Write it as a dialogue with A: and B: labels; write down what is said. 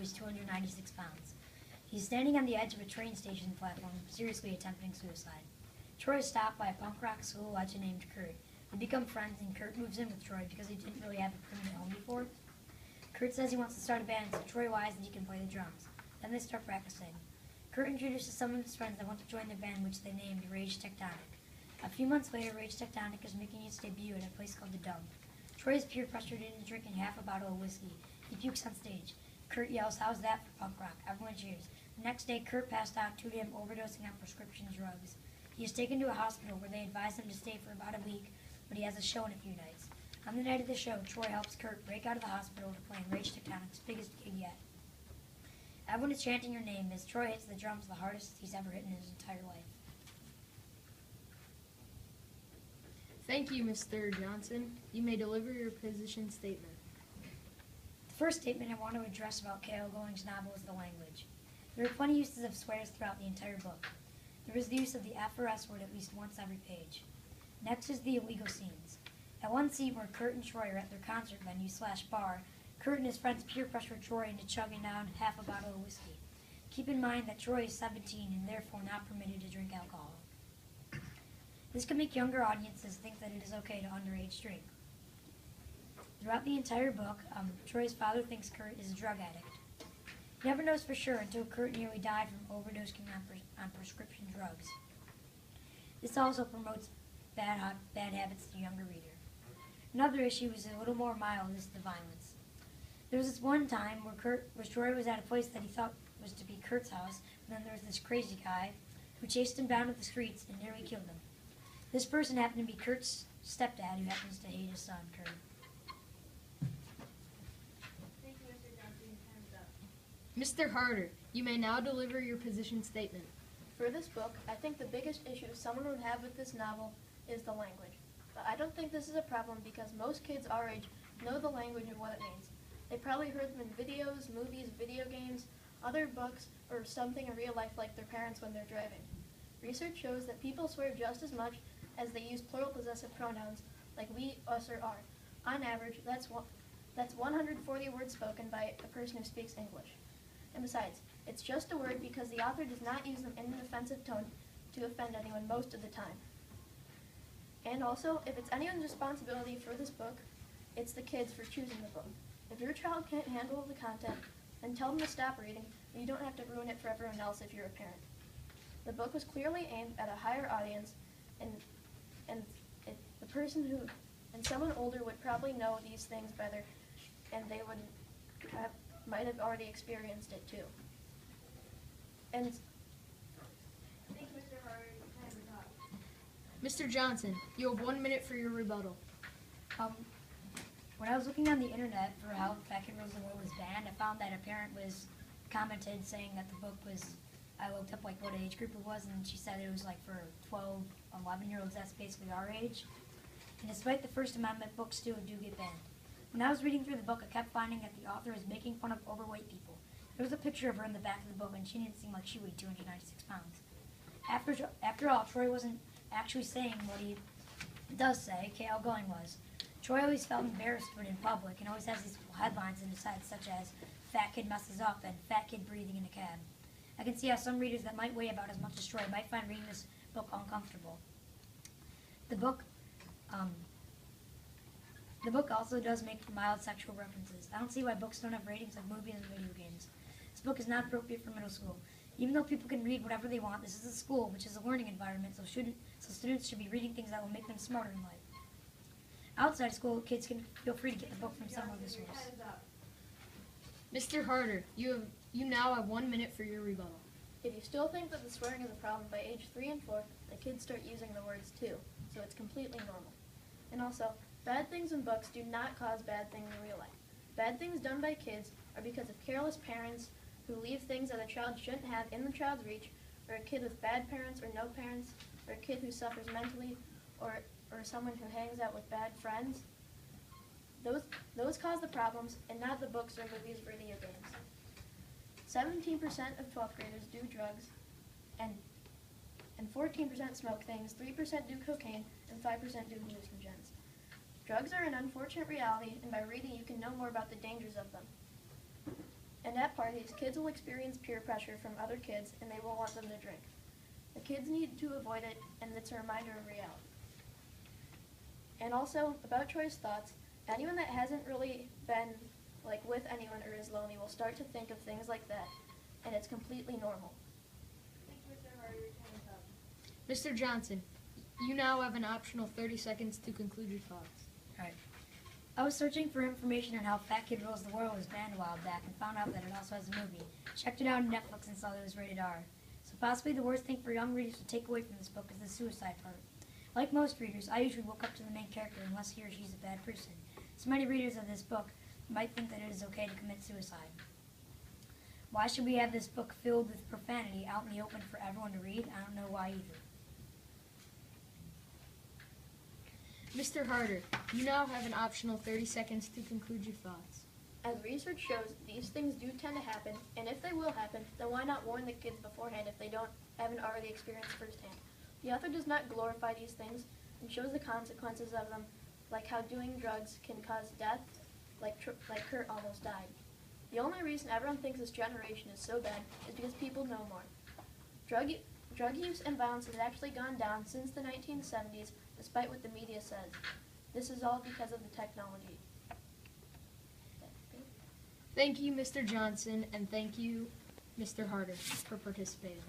A: weighs 296 pounds. He's standing on the edge of a train station platform, seriously attempting suicide. Troy is stopped by a punk rock school legend named Kurt. They become friends, and Kurt moves in with Troy because he didn't really have a permanent home before. Kurt says he wants to start a band, so Troy lies that he can play the drums. Then they start practicing. Kurt introduces some of his friends that want to join the band, which they named Rage Tectonic. A few months later, Rage Tectonic is making its debut at a place called The Dump. Troy is peer pressured into drinking half a bottle of whiskey. He pukes on stage. Kurt yells, "How's that for punk rock?" Everyone cheers. The next day, Kurt passed out due to him overdosing on prescription drugs. He is taken to a hospital where they advise him to stay for about a week, but he has a show in a few nights. On the night of the show, Troy helps Kurt break out of the hospital to play in Rage Tectonic's biggest gig yet. Everyone is chanting your name as Troy hits the drums the hardest he's ever hit in his entire life.
B: Thank you, Mr. Johnson. You may deliver your position statement.
A: The first statement I want to address about K.L. Going's novel is the language. There are plenty uses of swears throughout the entire book. There is the use of the F or S word at least once every page. Next is the illegal scenes. At one scene where Kurt and Troy are at their concert venue / bar, Kurt and his friends peer pressure Troy into chugging down half a bottle of whiskey. Keep in mind that Troy is 17 and therefore not permitted to drink alcohol. This can make younger audiences think that it is okay to underage drink. Throughout the entire book, Troy's father thinks Kurt is a drug addict. He never knows for sure until Kurt nearly died from overdosing on prescription drugs. This also promotes bad habits to younger reader. Another issue is a little more mild is the violence. There was this one time where Troy was at a place that he thought was to be Kurt's house, and then there was this crazy guy who chased him down to the streets and nearly killed him. This person happened to be Kurt's stepdad, who happens to hate his son, Kurt.
C: Thank you, Mr. Johnson. Time's up.
B: Mr. Harder, you may now deliver your position statement.
C: For this book, I think the biggest issue someone would have with this novel is the language. But I don't think this is a problem because most kids our age know the language of what it means. They probably heard them in videos, movies, video games, other books, or something in real life like their parents when they're driving. Research shows that people swear just as much as they use plural possessive pronouns like we, us, or our. On average, that's 140 words spoken by a person who speaks English. And besides, it's just a word because the author does not use them in an offensive tone to offend anyone most of the time. And also, if it's anyone's responsibility for this book, it's the kids for choosing the book. If your child can't handle the content, then tell them to stop reading, and you don't have to ruin it for everyone else if you're a parent. The book was clearly aimed at a higher audience, and someone older would probably know these things better, and they might have already experienced it too. And thank you, Mr. Harder. Time is up.
B: Mr. Johnson, you have 1 minute for your rebuttal.
A: When I was looking on the internet for how Fat Kid Rose the World was banned, I found that a parent was commented saying that the book was, I looked up like what age group it was, and she said it was like for 12, 11-year-olds, that's basically our age. And despite the First Amendment, books still do get banned. When I was reading through the book, I kept finding that the author is making fun of overweight people. There was a picture of her in the back of the book, and she didn't seem like she weighed 296 pounds. After all, Troy wasn't actually saying what he does say, K.L. Going was. Troy always felt embarrassed when in public and always has these headlines in his head such as "Fat Kid Messes Up" and "Fat Kid Breathing in a Cab." I can see how some readers that might weigh about as much as Troy might find reading this book uncomfortable. The book also does make mild sexual references. I don't see why books don't have ratings like movies and video games. This book is not appropriate for middle school. Even though people can read whatever they want, this is a school, which is a learning environment, so students should be reading things that will make them smarter in life. Outside school, kids can feel free to get the book from some other source.
B: Mr. Harder, you now have 1 minute for your rebuttal.
C: If you still think that the swearing is a problem by age 3 and 4, the kids start using the words too, so it's completely normal. And also, bad things in books do not cause bad things in real life. Bad things done by kids are because of careless parents who leave things that a child shouldn't have in the child's reach, or a kid with bad parents or no parents, or a kid who suffers mentally, or someone who hangs out with bad friends. Those cause the problems, and not the books or movies or video games. 17% of 12th graders do drugs, and 14% smoke things, 3% do cocaine, and 5% do hallucinogens. Drugs are an unfortunate reality, and by reading you can know more about the dangers of them. And at parties, kids will experience peer pressure from other kids and they will want them to drink. The kids need to avoid it, and it's a reminder of reality. And also, about Troy's thoughts, anyone that hasn't really been with anyone or is lonely will start to think of things like that, and it's completely normal.
B: Mr. Johnson, you now have an optional 30 seconds to conclude your thoughts.
A: Alright. I was searching for information on how Fat Kid Rules the World was banned a while back and found out that it also has a movie. Checked it out on Netflix and saw that it was rated R. So possibly the worst thing for young readers to take away from this book is the suicide part. Like most readers, I usually look up to the main character unless he or she is a bad person. So many readers of this book might think that it is okay to commit suicide. Why should we have this book filled with profanity out in the open for everyone to read? I don't know why either.
B: Mr. Harder, you now have an optional 30 seconds to conclude your thoughts.
C: As research shows, these things do tend to happen, and if they will happen, then why not warn the kids beforehand if they haven't already experienced firsthand? The author does not glorify these things and shows the consequences of them, like how doing drugs can cause death, like Kurt almost died. The only reason everyone thinks this generation is so bad is because people know more. Drug use and violence has actually gone down since the 1970s, despite what the media says. This is all because of the technology.
B: Thank you, Mr. Johnson, and thank you, Mr. Harder, for participating.